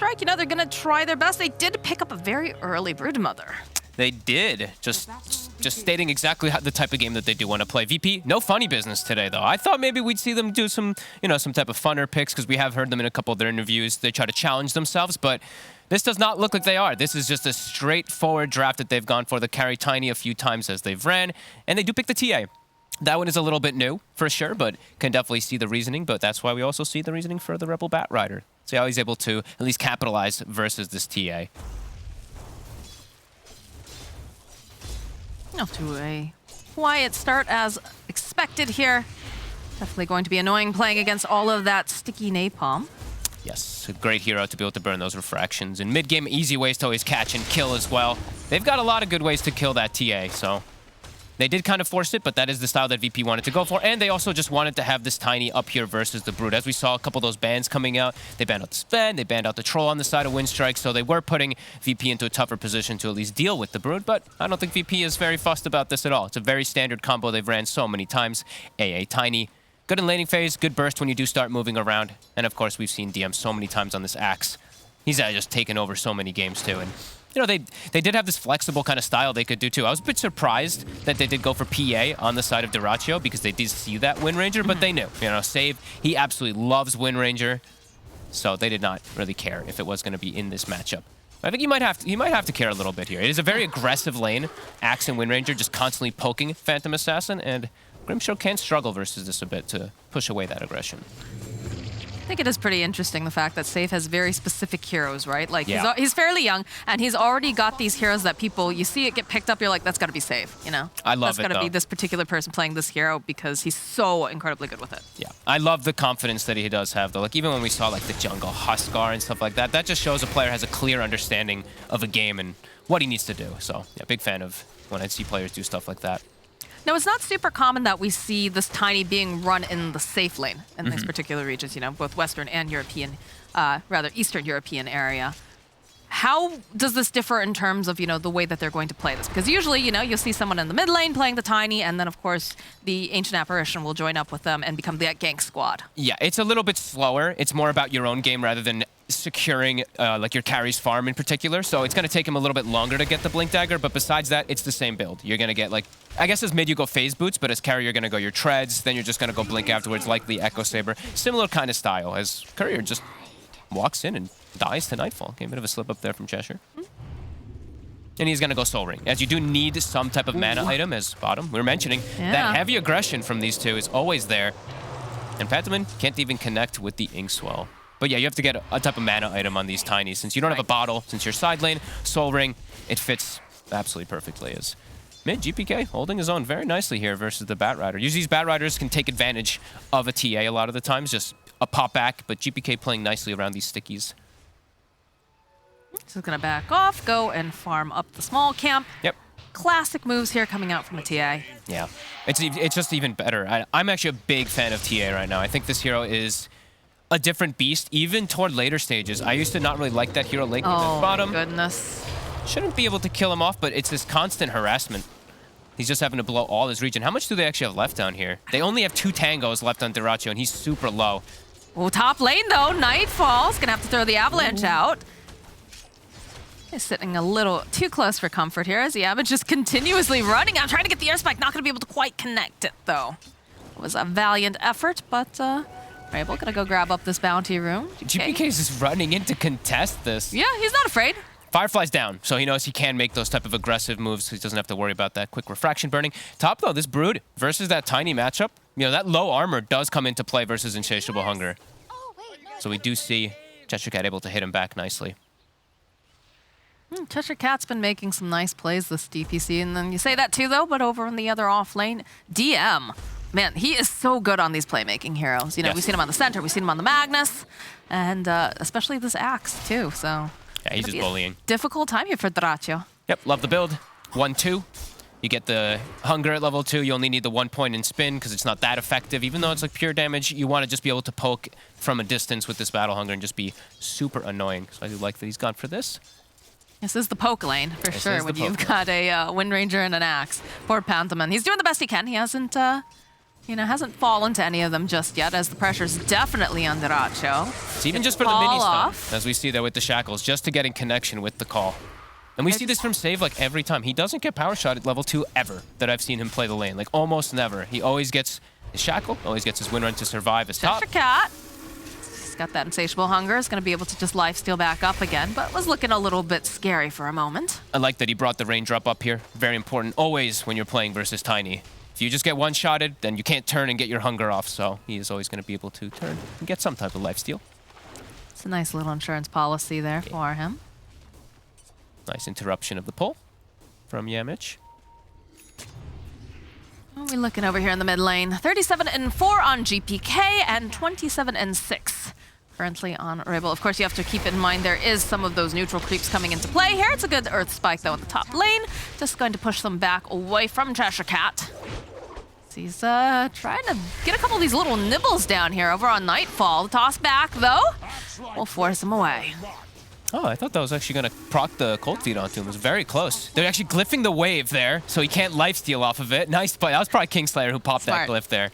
Winstrike, you know, they're gonna try their best. They did pick up a very early Broodmother. They did. Just stating exactly the type of game that they do want to play. VP, no funny business today, though. I thought maybe we'd see them do some, you know, some type of funner picks, because we have heard them in a couple of their interviews. They try to challenge themselves, but this does not look like they are. This is just a straightforward draft that they've gone for. They carry Tiny a few times as they've ran, and they do pick the TA. That one is a little bit new, for sure, but can definitely see the reasoning. But that's why we also see the reasoning for the Rebel Batrider. See how he's able to at least capitalize versus this TA. Off to a quiet start as expected here. Definitely going to be annoying playing against all of that sticky napalm. Yes, a great hero to be able to burn those refractions. In mid-game, easy ways to always catch and kill as well. They've got a lot of good ways to kill that TA, so they did kind of force it, but that is the style that VP wanted to go for. And they also just wanted to have this Tiny up here versus the Brood. As we saw a couple of those bans coming out, they banned out the Sven, they banned out the Troll on the side of Winstrike, so they were putting VP into a tougher position to at least deal with the Brood, but I don't think VP is very fussed about this at all. It's a very standard combo they've ran so many times. AA Tiny, good in laning phase, good burst when you do start moving around. And of course, we've seen DM so many times on this Axe. He's just taken over so many games too. And you know, they did have this flexible kind of style they could do too. I was a bit surprised that they did go for PA on the side of Dyrachyo, because they did see that Wind Ranger, but they knew. You know, Save, he absolutely loves Wind Ranger, so they did not really care if it was going to be in this matchup. I think he might have to care a little bit here. It is a very aggressive lane. Axe and Wind Ranger just constantly poking Phantom Assassin, and Grimshow can struggle versus this a bit to push away that aggression. I think it is pretty interesting, the fact that Safe has very specific heroes, right? Like, yeah. he's fairly young, and he's already got these heroes that people, you see it get picked up, you're like, that's got to be Safe, you know? I love it, That's got to be this particular person playing this hero, because he's so incredibly good with it. Yeah, I love the confidence that he does have, though. Like, even when we saw, like, the jungle Huskar and stuff like that, that just shows a player has a clear understanding of a game and what he needs to do. So, yeah, big fan of when I see players do stuff like that. Now, it's not super common that we see this Tiny being run in the safe lane in these particular regions, you know, both Western and European, rather Eastern European area. How does this differ in terms of, you know, the way that they're going to play this? Because usually, you know, you'll see someone in the mid lane playing the Tiny, and then, of course, the Ancient Apparition will join up with them and become that gank squad. Yeah, it's a little bit slower. It's more about your own game rather than securing like your carry's farm in particular. So it's going to take him a little bit longer to get the Blink Dagger, but besides that, it's the same build. You're going to get, like, I guess as mid you go Phase Boots, but as carry you're going to go your Treads, then you're just going to go Blink afterwards, likely Echo Saber. Similar kind of style, as Courier just walks in and dies to Nightfall. Okay, a bit of a slip up there from Cheshire. And he's going to go Soul Ring, as you do need some type of mana item, as bottom. We were mentioning that heavy aggression from these two is always there. And Phantoman can't even connect with the Inkswell. But yeah, you have to get a type of mana item on these Tinies. Since you don't have a bottle, since you're side lane, Soul Ring, it fits absolutely perfectly. As mid, GPK holding his own very nicely here versus the Batrider. Usually these Batriders can take advantage of a TA a lot of the times, just a pop back, but GPK playing nicely around these stickies. So he's going to back off, go and farm up the small camp. Yep. Classic moves here coming out from a TA. Yeah, it's just even better. I'm actually a big fan of TA right now. I think this hero is a different beast, even toward later stages. I used to not really like that hero late at bottom. Oh, goodness. Shouldn't be able to kill him off, but it's this constant harassment. He's just having to blow all his region. How much do they actually have left down here? They only have 2 tangos left on Dyrachyo, and he's super low. Oh, top lane, though. Nightfall's going to have to throw the Avalanche out. He's sitting a little too close for comfort here, as the Abbott just continuously running out, trying to get the air spike. Not going to be able to quite connect it, though. It was a valiant effort, but Rabel going to go grab up this bounty room. GPK is just running in to contest this. Yeah, he's not afraid. Firefly's down, so he knows he can make those type of aggressive moves, so he doesn't have to worry about that quick refraction burning. Top, though, this Brood versus that Tiny matchup, you know, that low armor does come into play versus Insatiable Hunger. So we do see Cheshire Cat able to hit him back nicely. Cheshire Cat's been making some nice plays this DPC, and then you say that too, though, but over in the other off lane, DM. Man, he is so good on these playmaking heroes. You know, we've seen him on the center, we've seen him on the Magnus, and especially this Axe, too, so... Yeah, he's just bullying. Difficult time here for Dyrachyo. Yep, love the build. 1-2. You get the Hunger at level 2. You only need the 1 point in spin because it's not that effective. Even though it's like pure damage, you want to just be able to poke from a distance with this Battle Hunger and just be super annoying. So I do like that he's gone for this. This is the poke lane, for sure, when you've got a Wind Ranger and an Axe. Poor Pantherman. He's doing the best he can. He hasn't you know, hasn't fallen to any of them just yet, as the pressure's definitely on Deracho. It's even just for the mini stun, as we see there with the shackles, just to get in connection with the call. And we see this from Save like every time. He doesn't get power shot at level 2 ever that I've seen him play the lane. Like almost never. He always gets his shackle, always gets his win run to survive his top. Cat. He's got that insatiable hunger. Is going to be able to just lifesteal back up again, but was looking a little bit scary for a moment. I like that he brought the raindrop up here. Very important always when you're playing versus Tiny. If you just get one-shotted, then you can't turn and get your hunger off, so he is always going to be able to turn and get some type of lifesteal. It's a nice little insurance policy there for him. Nice interruption of the pull from Yamich. What are we looking over here in the mid lane? 37-4 on GPK and 27-6 currently on Rebel. Of course, you have to keep in mind there is some of those neutral creeps coming into play here. It's a good Earth Spike, though, in the top lane. Just going to push them back away from Cheshire Cat. He's trying to get a couple of these little nibbles down here over on Nightfall. The toss back, though, will force him away. Oh, I thought that was actually going to proc the cold feed onto him. It was very close. They're actually glyphing the wave there, so he can't lifesteal off of it. Nice play. That was probably Kingslayer who popped that glyph there.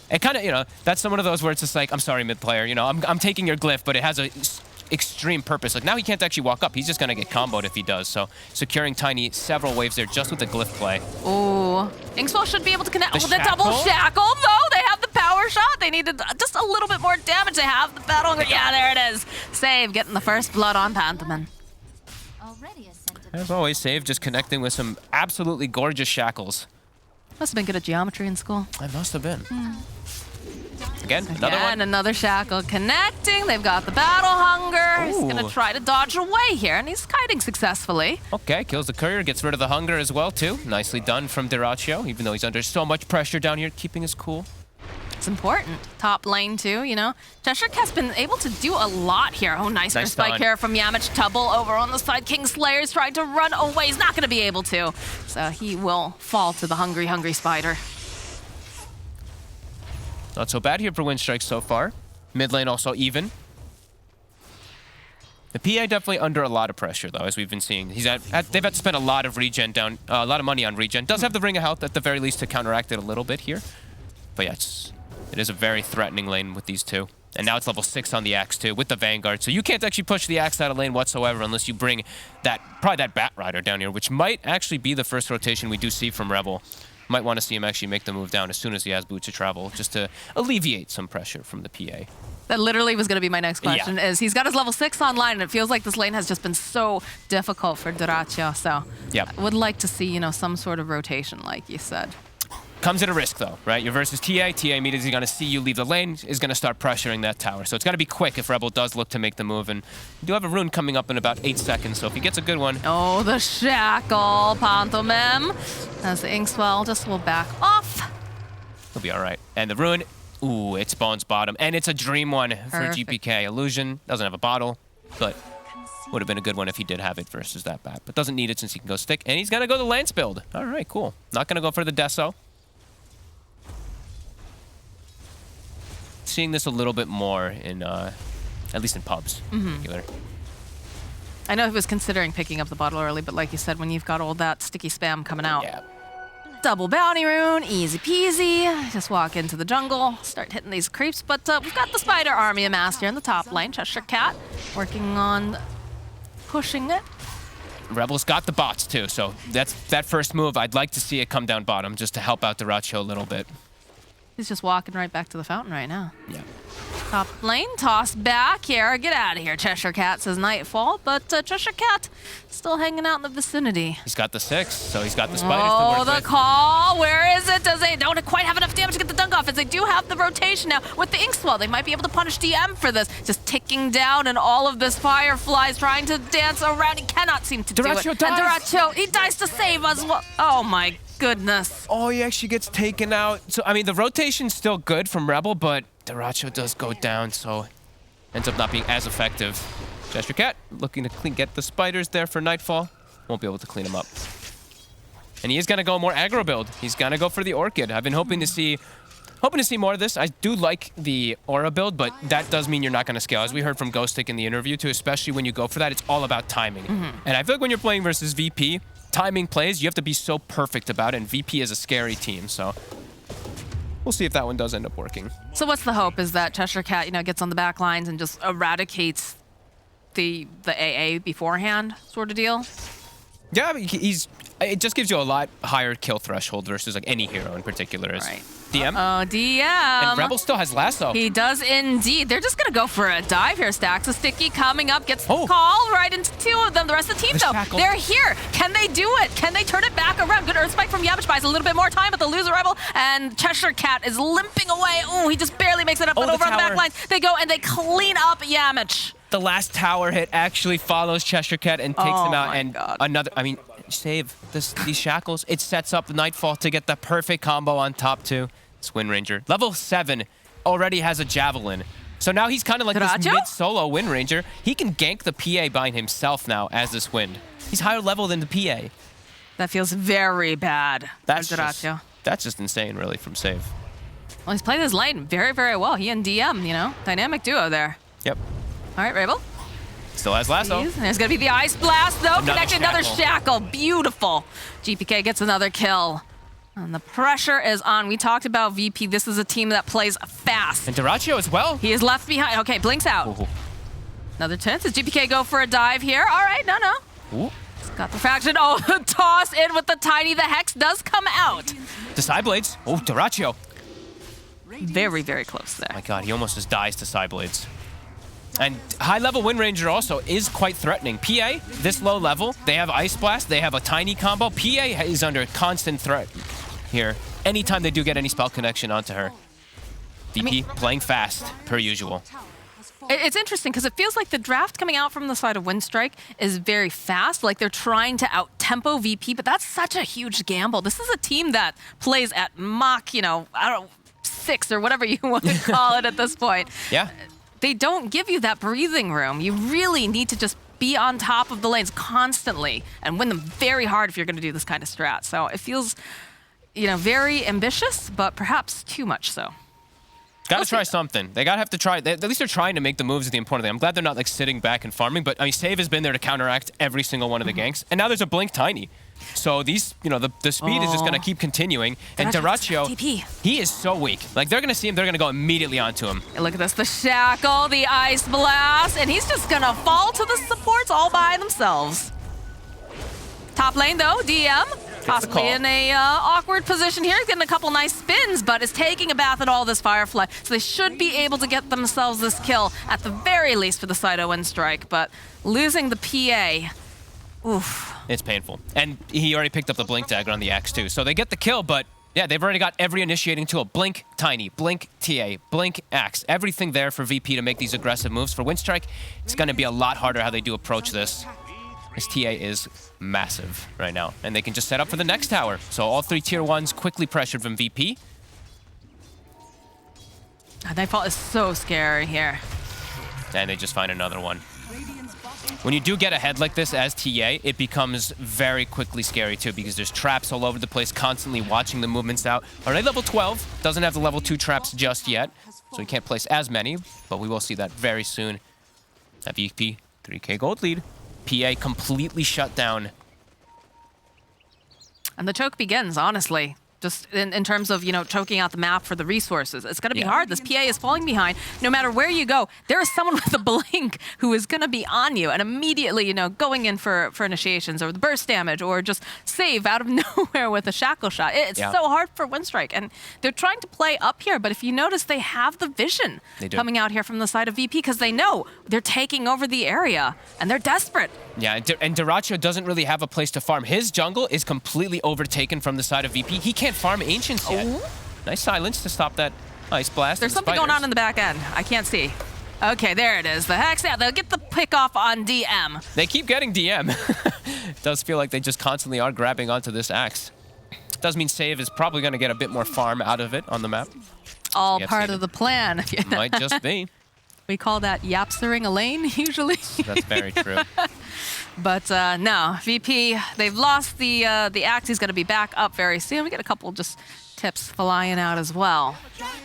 It kind of, you know, that's one of those where it's just like, I'm sorry, mid player, you know, I'm taking your glyph, but it has a extreme purpose. Like now he can't actually walk up. He's just going to get comboed if he does. So securing Tiny several waves there just with the glyph play. Ooh. Inkswell should be able to connect with the double shackle, though. They have the power shot. They needed just a little bit more damage. They have the battle. Yeah, there it is. Save, getting the first blood on Pantherman. As always, Save just connecting with some absolutely gorgeous shackles. Must have been good at geometry in school. I must have been. Again, another one. Another shackle connecting. They've got the battle hunger. He's going to try to dodge away here, and he's kiting successfully. Okay, kills the courier, gets rid of the hunger as well, too. Nicely done from Deracho, even though he's under so much pressure down here, keeping his cool. It's important. Top lane, too, you know. Cheshire Cat's been able to do a lot here. Oh, nice spike here from Yamich. Tubble over on the side. Kingslayer's trying to run away. He's not going to be able to. So he will fall to the hungry, hungry spider. Not so bad here for Winstrike so far. Mid lane also even. The PA definitely under a lot of pressure, though, as we've been seeing. They've had to spend a lot of regen down, a lot of money on regen. Does have the Ring of Health at the very least to counteract it a little bit here. But yeah, it is a very threatening lane with these two. And now it's level 6 on the Axe, too, with the Vanguard. So you can't actually push the Axe out of lane whatsoever unless you bring probably that Bat Rider down here, which might actually be the first rotation we do see from Rebel. Might want to see him actually make the move down as soon as he has Boots of Travel, just to alleviate some pressure from the PA. That literally was going to be my next question, is he's got his level 6 online, and it feels like this lane has just been so difficult for Deracho, so I would like to see, you know, some sort of rotation, like you said. Comes at a risk, though, right? You're versus TA. TA immediately going to see you leave the lane, is going to start pressuring that tower. So it's got to be quick if Rebel does look to make the move. And you do have a rune coming up in about 8 seconds, so if he gets a good one... Oh, the shackle, Pantomim. As the Inkswell just will back off. He'll be all right. And the rune, ooh, it spawns bottom. And it's a dream one for GPK. Illusion doesn't have a bottle, but would have been a good one if he did have it versus that bat. But doesn't need it since he can go stick. And he's going to go the Lance build. All right, cool. Not going to go for the Deso. Seeing this a little bit more in, at least in pubs. I know he was considering picking up the bottle early, but like you said, when you've got all that sticky spam coming out. Double bounty rune, easy peasy. Just walk into the jungle, start hitting these creeps. But we've got the spider army amassed here in the top lane. Cheshire Cat working on pushing it. Rebel's got the bots too, so that's that first move. I'd like to see it come down bottom just to help out Deracho a little bit. He's just walking right back to the fountain right now. Yeah. Top lane, toss back here. Get out of here, Cheshire Cat, says Nightfall. But Cheshire Cat still hanging out in the vicinity. He's got the 6, so he's got the spiders to work with. Oh, the call. Where is it? They don't quite have enough damage to get the dunk off, as they do have the rotation now with the Inkswell. They might be able to punish DM for this. Just ticking down, and all of this Fireflies trying to dance around. He cannot seem to do it. Dies. And Deracho, he dies to save as well. Oh, my goodness. Oh, he actually gets taken out. So, I mean, the rotation's still good from Rebel, but Deracho does go down, so ends up not being as effective. Cheshire Cat looking to get the spiders there for Nightfall. Won't be able to clean them up. And he is going to go more aggro build. He's going to go for the Orchid. I've been hoping to see more of this. I do like the Aura build, but that does mean you're not going to scale. As we heard from Ghostic in the interview, too, especially when you go for that, it's all about timing. And I feel like when you're playing versus VP, timing plays, you have to be so perfect about it, and VP is a scary team, so we'll see if that one does end up working. So what's the hope? Is that Cheshire Cat, gets on the back lines and just eradicates the AA beforehand sort of deal? Yeah, I mean, it just gives you a lot higher kill threshold versus like any hero in particular. Right. DM. Oh, DM. And Rebel still has lasso. He does indeed. They're just going to go for a dive here. Stacks a sticky coming up, gets the Oh. call right into two of them. The rest of the team, though, shackle. they're here. Can they do it? Can they turn it back around? Good Earth Spike from Yamish buys a little bit more time, but the loser Rebel and Cheshire Cat is limping away. Oh, he just barely makes it up, but the over on the back tower. lines, they go and they clean up Yamish. The last tower hit actually follows Cheshire Cat and takes him out. my And God. another, I mean, save these shackles. It sets up Nightfall to get the perfect combo on top two. It's Windranger. Level 7 already has a Javelin. So now he's kind of like this Dota2? mid-solo Windranger. He can gank the PA by himself now as this Wind. He's higher level than the PA. That feels very bad. That's for Dota2. that's just insane, really, from Save. Well, he's played his lane very, very well. He and DM, dynamic duo there. Yep. All right, Rabel. Still has lasso. And there's going to be the Ice Blast, though. Another Connected another shackle. Beautiful. GPK gets another kill. And the pressure is on. We talked about VP. This is a team that plays fast. And Dyrachyo as well. He is left behind. Okay, blinks out. Ooh. Another 10. Does GPK go for a dive here? All right, no. Ooh. He's got the fraction. Oh, toss in with the tiny. The Hex does come out. The side blades. Oh, Dyrachyo. Very, very close there. My God, he almost just dies to side blades. And high-level Windranger also is quite threatening. PA, this low level, they have Ice Blast, they have a tiny combo. PA is under constant threat here. Anytime they do get any spell connection onto her. VP playing fast, per usual. It's interesting because it feels like the draft coming out from the side of Winstrike is very fast. Like they're trying to out-tempo VP, but that's such a huge gamble. This is a team that plays at Mach, I don't know, 6 or whatever you want to call it at this point. Yeah. They don't give you that breathing room. You really need to just be on top of the lanes constantly and win them very hard if you're going to do this kind of strat. So it feels, very ambitious, but perhaps too much so. Gotta try something. They gotta have to try. At least they're trying to make the moves is the important thing. I'm glad they're not like sitting back and farming, but I mean, Save has been there to counteract every single one of the ganks. And now there's a Blink Tiny. So these, the speed is just gonna keep continuing. And Dyrachyo, he is so weak. Like they're gonna see him, they're gonna go immediately onto him. And look at this, the Shackle, the Ice Blast, and he's just gonna fall to the supports all by themselves. Top lane though, DM. Possibly in a awkward position here. He's getting a couple nice spins, but is taking a bath at all this Firefly. So they should be able to get themselves this kill, at the very least for the side of Winstrike. But losing the PA, oof. It's painful. And he already picked up the Blink Dagger on the Axe too. So they get the kill, but yeah, they've already got every initiating tool. Blink Tiny, Blink TA, Blink Axe. Everything there for VP to make these aggressive moves. For Winstrike, it's gonna be a lot harder how they do approach this. This TA is massive right now, and they can just set up for the next tower. So all 3 tier 1s quickly pressured from VP. Nightfall is so scary here. And they just find another one. When you do get ahead like this as TA, it becomes very quickly scary too, because there's traps all over the place, constantly watching the movements out. Already level 12, doesn't have the level 2 traps just yet, so he can't place as many, but we will see that very soon. That VP, 3K gold lead. PA completely shut down. And the choke begins, honestly. Just in terms of, choking out the map for the resources. It's going to be hard. This PA is falling behind. No matter where you go, there is someone with a blink who is going to be on you and immediately, going in for initiations or the burst damage or just save out of nowhere with a shackle shot. It's so hard for Winstrike. And they're trying to play up here, but if you notice, they have the vision coming out here from the side of VP because they know they're taking over the area and they're desperate. Yeah, and Dyrachyo doesn't really have a place to farm. His jungle is completely overtaken from the side of VP. He can't farm Ancients yet. Oh. Nice silence to stop that Ice Blast. There's something going on in the back end. I can't see. Okay, there it is. The Hex, they'll get the pick off on DM. They keep getting DM. It does feel like they just constantly are grabbing onto this Axe. Does mean Save is probably going to get a bit more farm out of it on the map. All part of the plan. Might just be. We call that yapsering a lane, usually. That's very true. But no, VP, they've lost the Axe. He's going to be back up very soon. We get a couple just tips flying out as well.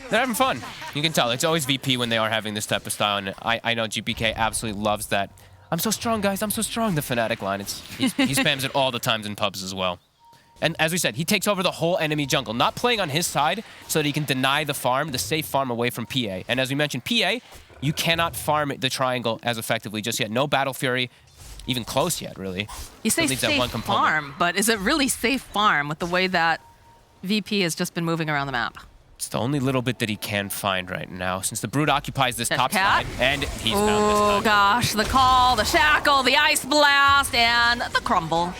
They're having fun. You can tell. It's always VP when they are having this type of style. And I know GPK absolutely loves that. I'm so strong, guys. I'm so strong. The Fnatic line. He spams it all the times in pubs as well. And as we said, he takes over the whole enemy jungle, not playing on his side so that he can deny the farm, the safe farm away from PA. And as we mentioned, PA, you cannot farm the triangle as effectively just yet. No Battle Fury, even close yet, really. You say safe farm, but is it really safe farm with the way that VP has just been moving around the map? It's the only little bit that he can find right now, since the Brood occupies this top side, and he's found this time. Oh gosh, the call, the shackle, the ice blast, and the crumble.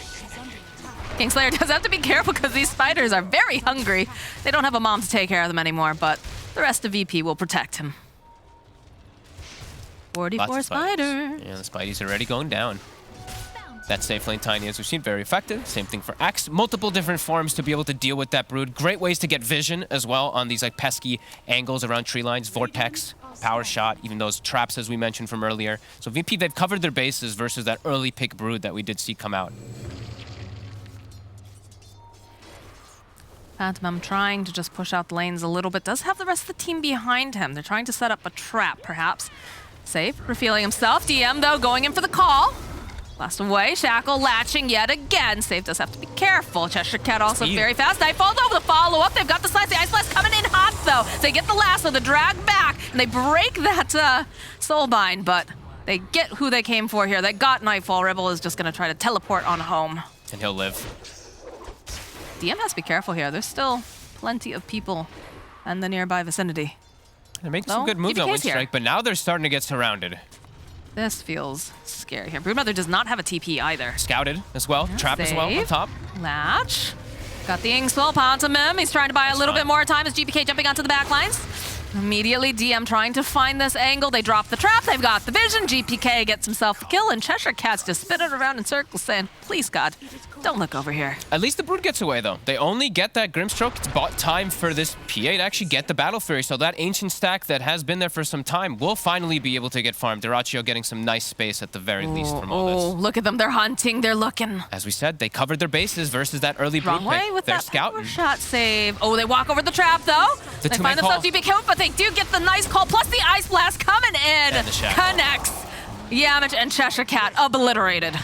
Kingslayer does have to be careful because these spiders are very hungry. They don't have a mom to take care of them anymore, but the rest of VP will protect him. 44 spiders. Yeah, the Spidey's already going down. That safe lane Tiny, as we've seen, very effective. Same thing for X. Multiple different forms to be able to deal with that Brood. Great ways to get vision as well on these like pesky angles around tree lines. Vortex, Power Shot, even those traps as we mentioned from earlier. So VP, they've covered their bases versus that early pick Brood that we did see come out. Phantom trying to just push out the lanes a little bit. Does have the rest of the team behind him. They're trying to set up a trap, perhaps. Safe, revealing himself. DM, though, going in for the call. Blast away. Shackle latching yet again. Safe does have to be careful. Cheshire Cat also very fast. Nightfall, though, the follow-up. They've got the slice. The Ice Blast coming in hot, though. They get the lasso, the drag back, and they break that soulbind, but they get who they came for here. They got Nightfall. Rebel is just going to try to teleport on home. And he'll live. DM has to be careful here. There's still plenty of people in the nearby vicinity. They're making some good moves on Winstrike, but now they're starting to get surrounded. This feels scary here. Broodmother does not have a TP either. Scouted as well. Trap as well on top. Latch. Got the Inkspell, Pantomim. He's trying to buy a little bit more time as GPK jumping onto the back lines. Immediately, DM trying to find this angle. They drop the trap. They've got the vision. GPK gets himself the kill, and Cheshire Cat's just spinning around in circles saying, please, God, don't look over here. At least the Brood gets away, though. They only get that Grimstroke. It's bought time for this PA to actually get the Battle Fury, so that Ancient stack that has been there for some time will finally be able to get farmed. Dyrachyo getting some nice space at the very least from all this. Oh, look at them. They're hunting. They're looking. As we said, they covered their bases versus that early Brood Wrong way pick. with They're that scouting. Power shot save. Oh, they walk over the trap, though. They find themselves GPK, but they do get the nice call, plus the Ice Blast coming in. And the shackle. Connects. Yamich and Cheshire Cat obliterated.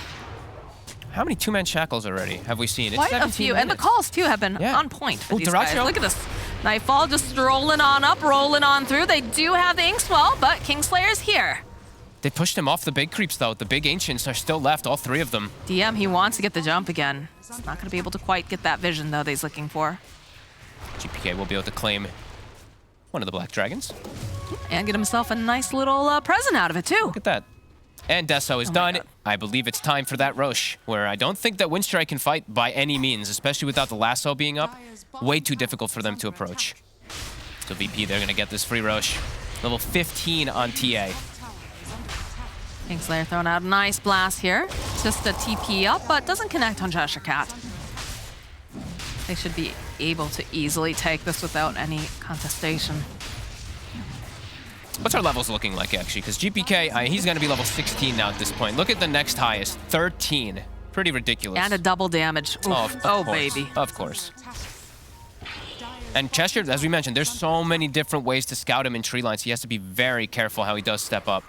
How many two-man shackles already have we seen? It's quite a few, and the calls too have been on point for these guys. Look at this. Nightfall just strolling on up, rolling on through. They do have the Inkswell, but Kingslayer's here. They pushed him off the big creeps, though. The big Ancients are still left, all three of them. DM, he wants to get the jump again. He's not going to be able to quite get that vision, though, that he's looking for. GPK will be able to claim one of the Black Dragons. And get himself a nice little present out of it, too. Look at that. And Deso is done. I believe it's time for that Roche, where I don't think that Winstrike can fight by any means, especially without the lasso being up. Way too difficult for them to approach. So VP, they're going to get this free Roche. Level 15 on TA. Kingslayer throwing out a nice blast here. Just a TP up, but doesn't connect on Cheshire Cat. They should be able to easily take this without any contestation. What's our levels looking like, actually? Because GPK, he's going to be level 16 now at this point. Look at the next highest, 13. Pretty ridiculous. And a double damage. Oh, baby. Of course. And Cheshire, as we mentioned, there's so many different ways to scout him in tree lines. He has to be very careful how he does step up.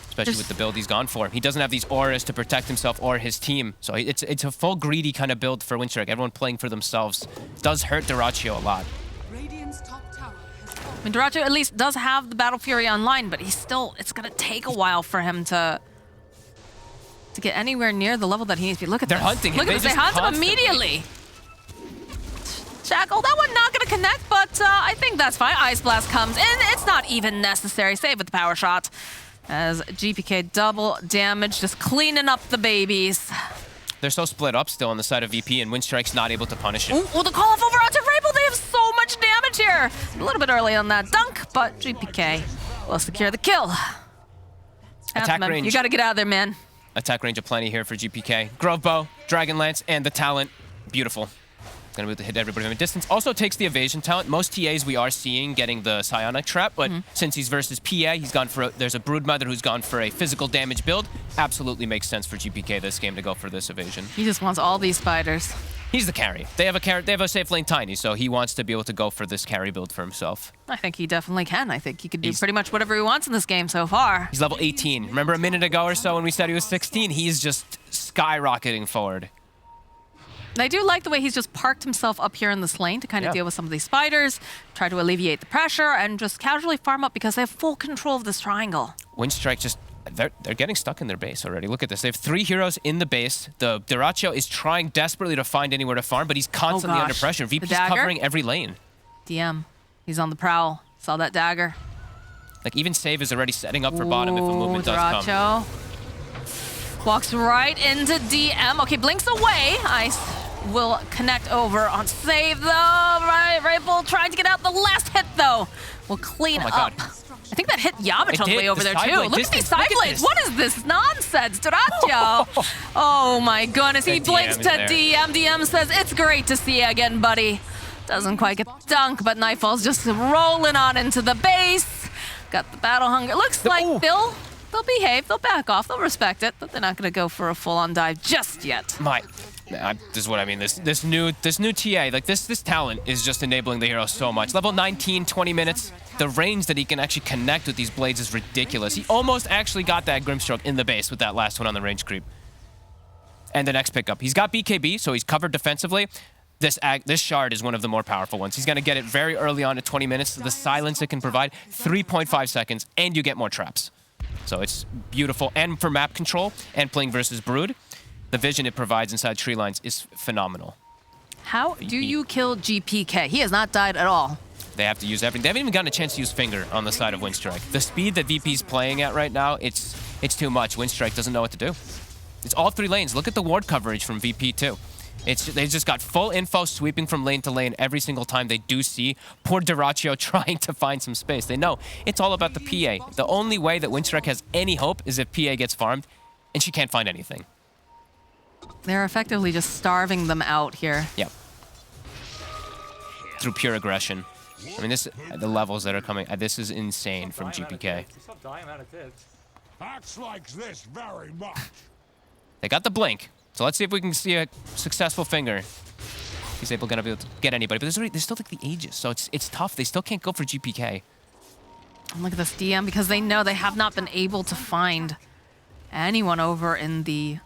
Especially with the build he's gone for. He doesn't have these auras to protect himself or his team. So it's a full greedy kind of build for Winstrike. Everyone playing for themselves. Does hurt Dyrachyo a lot. I mean, Dyrachyo at least does have the Battle Fury online, but he's still, it's going to take a while for him to get anywhere near the level that he needs to be. Look at They're hunting him. Look at this. They hunt him immediately. Shackle, that one not going to connect, but I think that's fine. Ice Blast comes in. It's not even necessary. Save with the power shot. As GPK double damage, just cleaning up the babies. They're so split up still on the side of VP, and Winstrike's not able to punish it. Oh, the call off over onto Rabel. They have so much damage here. A little bit early on that dunk, but GPK will secure the kill. Attack range. You got to get out of there, man. Attack range aplenty here for GPK. Grove Bow, Dragon Lance, and the talent. Beautiful. Gonna be able to hit everybody from a distance. Also takes the evasion talent. Most TAs we are seeing getting the psionic trap, but since he's versus PA, he's gone for there's a Broodmother who's gone for a physical damage build. Absolutely makes sense for GPK this game to go for this evasion. He just wants all these spiders. He's the carry. They have a safe lane Tiny, so he wants to be able to go for this carry build for himself. I think he definitely can. I think he could do pretty much whatever he wants in this game so far. He's level 18. Remember a minute ago or so when we said he was 16? He's just skyrocketing forward. I do like the way he's just parked himself up here in this lane to kind of deal with some of these spiders, try to alleviate the pressure, and just casually farm up because they have full control of this triangle. Winstrike just, they're getting stuck in their base already. Look at this. They have 3 heroes in the base. The Dyrachyo is trying desperately to find anywhere to farm, but he's constantly under pressure. VP's covering every lane. DM, he's on the prowl. Saw that dagger. Like, even Save is already setting up for bottom if a movement does come. Walks right into DM. Okay, blinks away. Ice will connect over on Save, though. Right, Rifle trying to get out. The last hit, though, will clean up. I think that hit Yamich on the way over there, too. Look at these side blades. What is this nonsense? Dyrachyo. Oh, my goodness. He blinks to DM. DM says, it's great to see you again, buddy. Doesn't quite get the dunk, but Nightfall's just rolling on into the base. Got the battle hunger. Looks like they'll behave, they'll back off, they'll respect it, but they're not going to go for a full-on dive just yet. This is what I mean. This new TA, like this talent is just enabling the hero so much. Level 19, 20 minutes. The range that he can actually connect with these blades is ridiculous. He almost actually got that Grimstroke in the base with that last one on the range creep. And the next pickup, he's got BKB, so he's covered defensively. This shard is one of the more powerful ones. He's going to get it very early on at 20 minutes. So the silence it can provide, 3.5 seconds, and you get more traps. So it's beautiful. And for map control and playing versus Brood, the vision it provides inside tree lines is phenomenal. How do you kill GPK? He has not died at all. They have to use everything. They haven't even gotten a chance to use Finger on the side of Winstrike. The speed that VP's playing at right now, it's too much. Winstrike doesn't know what to do. It's all 3 lanes. Look at the ward coverage from VP too. They just got full info sweeping from lane to lane every single time they do see poor Dyrachyo trying to find some space. They know it's all about the PA. The only way that Winstrike has any hope is if PA gets farmed, and she can't find anything. They're effectively just starving them out here. Yep. Through pure aggression. I mean, the levels that are coming, this is insane from GPK. Acts like this very much. They got the blink. So let's see if we can see a successful Finger. He's able to get anybody, but there's still like the Aegis, so it's tough. They still can't go for GPK. And look at this DM, because they know they have not been able to find anyone over in the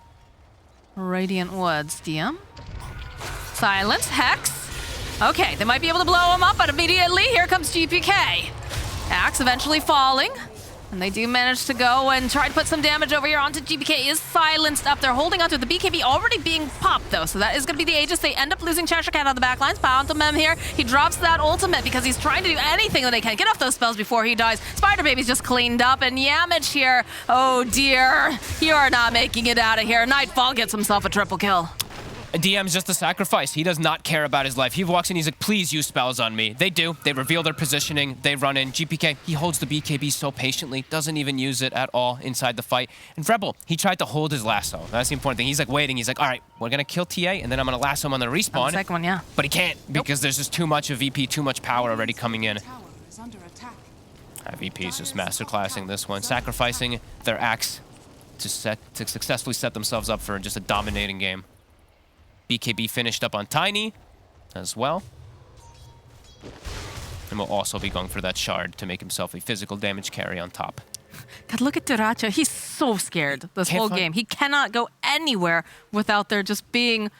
Radiant Woods. DM. Silence. Hex. Okay, they might be able to blow him up, but immediately here comes GPK. Axe eventually falling. And they do manage to go and try to put some damage over here onto GPK. Is silenced up. They're holding onto the BKB already being popped, though. So that is going to be the Aegis. They end up losing Cheshire Cat on the back lines. Pantomime here. He drops that ultimate because he's trying to do anything that they can. Get off those spells before he dies. Spider Baby's just cleaned up. And Yamich here. Oh, dear. You are not making it out of here. Nightfall gets himself a triple kill. DM's just a sacrifice. He does not care about his life. He walks in, he's like, please use spells on me. They do. They reveal their positioning. They run in. GPK, he holds the BKB so patiently, doesn't even use it at all inside the fight. And Rebel, he tried to hold his lasso. That's the important thing. He's like waiting. He's like, all right, we're going to kill TA, and then I'm going to lasso him on the respawn. The second one, yeah. But he can't because there's just too much of VP, too much power already coming in. VP's just masterclassing this one, sacrificing their axe to successfully set themselves up for just a dominating game. BKB finished up on Tiny as well. And will also be going for that shard to make himself a physical damage carry on top. God, look at Dyrachyo. He's so scared this whole game. He cannot go anywhere without there just being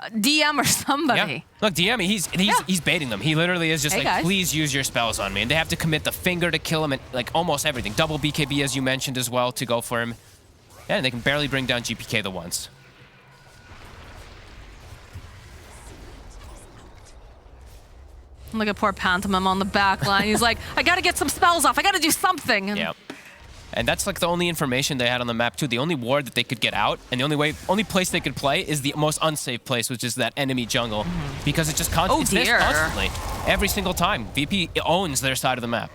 a DM or somebody. Yeah. Look, DM, he's baiting them. He literally is just like, guys, please use your spells on me. And they have to commit the Finger to kill him and like almost everything. Double BKB, as you mentioned as well, to go for him. Yeah, and they can barely bring down GPK the once. Look at poor Pantomime on the back line. He's like, I gotta get some spells off. I gotta do something. Yeah. And that's like the only information they had on the map too. The only ward that they could get out, and the only place they could play is the most unsafe place, which is that enemy jungle. Because it just constantly, every single time. VP owns their side of the map.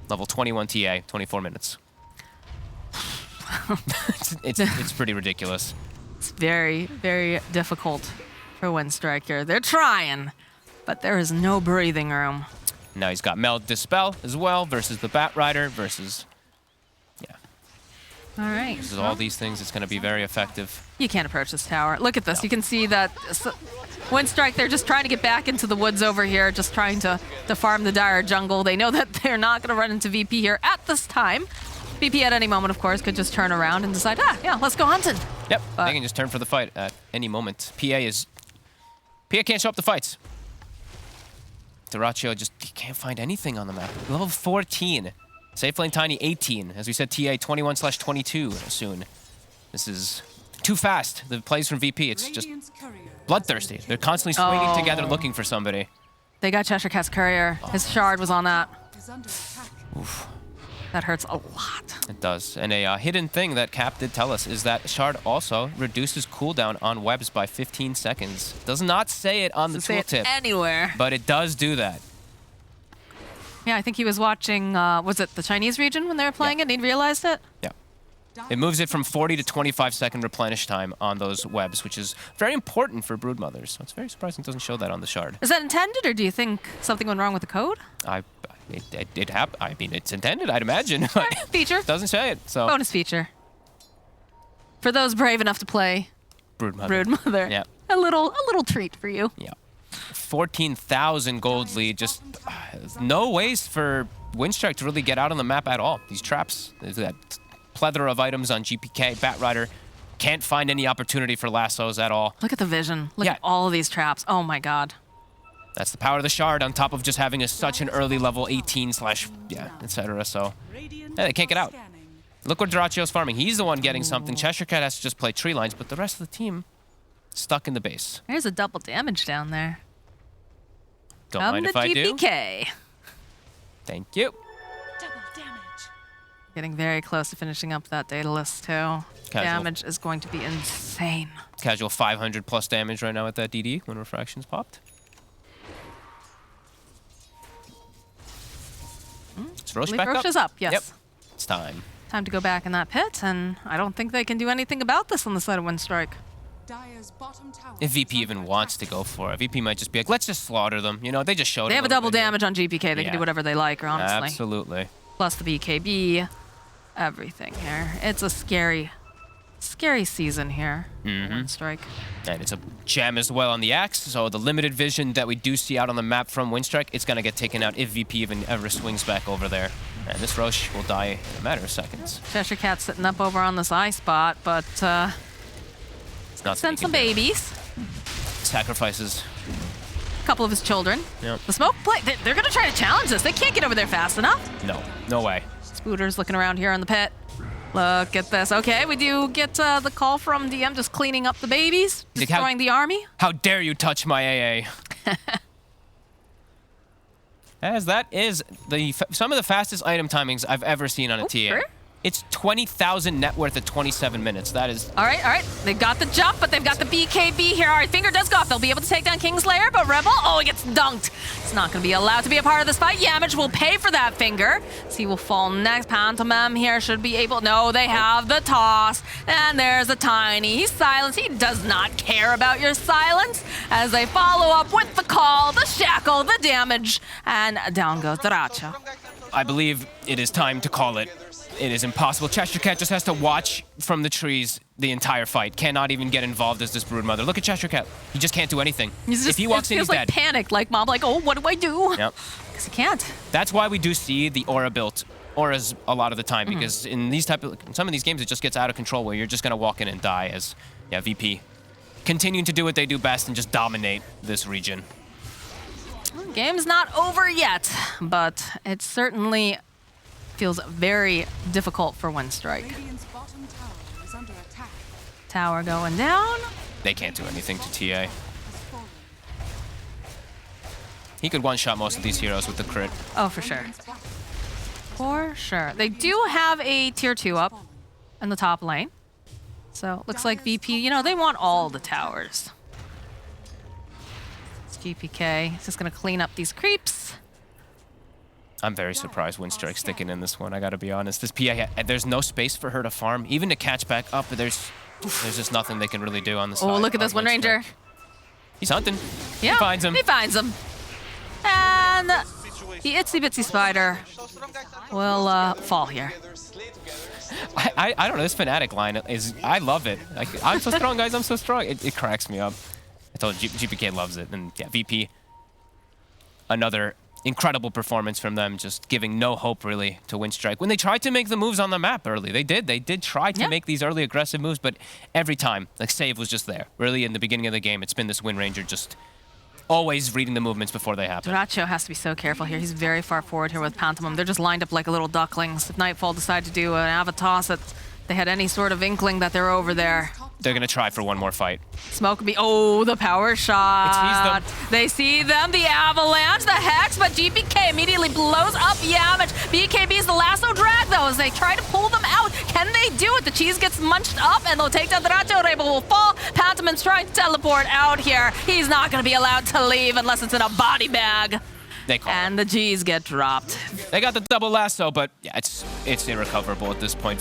Level 21 TA, 24 minutes. it's pretty ridiculous. It's very, very difficult for Winstrike here. They're trying, but there is no breathing room. Now he's got Meld Dispel as well versus the Bat Rider versus... Yeah. All right. Versus all these things, it's going to be very effective. You can't approach this tower. Look at this. You can see that Winstrike, they're just trying to get back into the woods over here, just trying to farm the dire jungle. They know that they're not going to run into VP here at this time. VP at any moment, of course, could just turn around and decide, yeah, let's go hunting. Yep, But they can just turn for the fight at any moment. PA can't show up the fights. Dyrachyo just can't find anything on the map. Level 14. Safe lane Tiny 18. As we said, TA 21/22 soon. This is too fast. The plays from VP, it's just bloodthirsty. They're constantly swinging together looking for somebody. they got Cheshire Cat's courier. His shard was on that. Oof. That hurts a lot. It does. And a hidden thing that Cap did tell us is that Shard also reduces cooldown on webs by 15 seconds. Does not say it on the tooltip, anywhere. but it does do that. Yeah, I think he was watching, was it the Chinese region when they were playing it and he realized it? Yeah. It moves it from 40 to 25-second replenish time on those webs, which is very important for Broodmothers. So it's very surprising it doesn't show that on the Shard. Is that intended, or do you think something went wrong with the code? It happened. I mean, it's intended, I'd imagine. But Feature. it doesn't say it, so. Bonus feature. For those brave enough to play Broodmother. Yeah. A little treat for you. Yeah. 14,000 gold lead. Just no ways for Winstrike to really get out on the map at all. These traps, there's that plethora of items on GPK. Batrider can't find any opportunity for lassos at all. Look at the vision. Look at all of these traps. Oh my god. That's the power of the Shard on top of just having such an early level 18 etc. So they can't get out. Look what Dyrachyo's farming. He's the one getting something. Cheshire Cat has to just play tree lines, but the rest of the team stuck in the base. There's a double damage down there. Don't mind if I do. GPK. Thank you. Getting very close to finishing up that data list too. Damage is going to be insane. Casual 500 plus damage right now at that DD when Refraction's popped. Is Roche back Roche is up, yes. Yep. It's time. Time to go back in that pit, and I don't think they can do anything about this on the side of Winstrike. If VP even wants to go for it, VP might just be like, let's just slaughter them. You know, they just showed. They have a double damage on GPK. They can do whatever they like, honestly. Absolutely. Plus the BKB, everything here. It's a scary season here. Winstrike. And it's a gem as well on the axe, so the limited vision that we do see out on the map from Winstrike, it's going to get taken out if VP even ever swings back over there. And this Roche will die in a matter of seconds. Cheshire Cat's sitting up over on this eye spot, but it's not send some babies. Sacrifices. A couple of his children. Yep. The smoke play, they're going to try to challenge this. They can't get over there fast enough. No, no way. Spooter's looking around here in the pit. Look at this. Okay, we do get the call from DM just cleaning up the babies, destroying the army. How dare you touch my AA? As that is some of the fastest item timings I've ever seen on a TA. Sure. It's 20,000 net worth at 27 minutes. That is... All right. They've got the jump, but they've got the BKB here. All right, finger does go off. They'll be able to take down Kingslayer, but Rebel, he gets dunked. It's not going to be allowed to be a part of this fight. Yamage will pay for that finger. So he will fall next. Pantomime here should be able... No, they have the toss. And there's a Tiny. He's silenced. He does not care about your silence as they follow up with the call, the shackle, the damage, and down goes Dyrachyo. I believe it is time to call it. It is impossible. Cheshire Cat just has to watch from the trees the entire fight. Cannot even get involved as this Broodmother. Look at Cheshire Cat. He just can't do anything. If he walks in, he's dead. Feels like panicked, like Mom, like, oh, what do I do? Yep. Because he can't. That's why we do see the aura built auras a lot of the time, because in some of these games, it just gets out of control where you're just going to walk in and die as, VP continuing to do what they do best and just dominate this region. Game's not over yet, but it certainly feels very difficult for Winstrike. Tower going down. They can't do anything to TA. He could one-shot most of these heroes with the crit. Oh, for sure. For sure. They do have a tier 2 up in the top lane. So looks like VP, they want all the towers. It's GPK. He's just going to clean up these creeps. I'm very surprised Winstrike's sticking in this one, I gotta be honest. This PA, there's no space for her to farm, even to catch back up, but there's just nothing they can really do on the side. Oh, look at this one Ranger. He's hunting. Yeah, he finds him. He finds him. And the itsy bitsy spider will fall here. I don't know, this Fnatic line I love it. I'm so strong, guys, I'm so strong. It cracks me up. I told you, GPK loves it, and VP, another incredible performance from them, just giving no hope really to Winstrike. When they tried to make the moves on the map early, they did try to make these early aggressive moves, but every time, like, save was just there. Really, in the beginning of the game, it's been this Wind Ranger just always reading the movements before they happen. Dota2 has to be so careful here. He's very far forward here with Pantomime. They're just lined up like little ducklings. If Nightfall decide to do an Avatos, they had any sort of inkling that they're over there. They're going to try for one more fight. Smoke be the power shot. It sees them. They see them, the avalanche, the hex, but GBK immediately blows up Yamich. BKB is the lasso drag though as they try to pull them out. Can they do it? The cheese gets munched up and they'll take down Dota2. Rainbow will fall. Pantomime's trying to teleport out here. He's not going to be allowed to leave unless it's in a body bag. They call and it. the G's get dropped. They got the double lasso, but yeah, it's irrecoverable at this point.